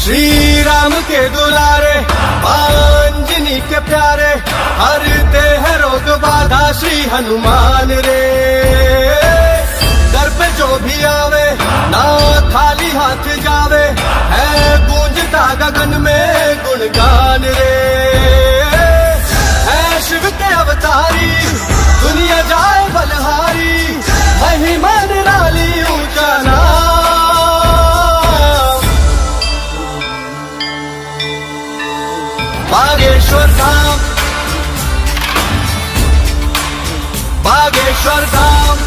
श्री राम के दुलारे अंजनी के प्यारे हरते हैं रोग बाधा श्री हनुमान रे। दर पे जो भी आवे ना खाली हाथ जावे, है गूंजता गगन में गुणगान रे। है शिव के अवतारी दुनिया जाए बलहारी, महिमा निराली ऊंचा नाम। बागेश्वर धाम, बागेश्वर धाम,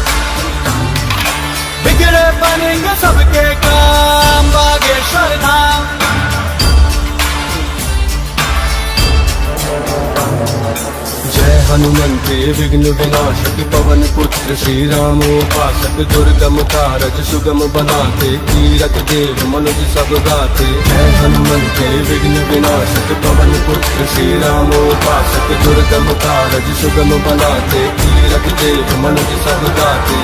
बिगड़े बनेंगे सबके काम। बागेश्वर धाम, जय हनुमंते विघ्न विनाशक पवन पुत्र श्री राम उपासक। दुर्गम कारज सुगम बनाते, कीरत देव मनुज सब गाते। जय हनुमंते विघ्न विनाशक पवन पुत्र श्री राम उपासक। दुर्गम कारज सुगम बनाते, कीरत देव मनुज सब गाते।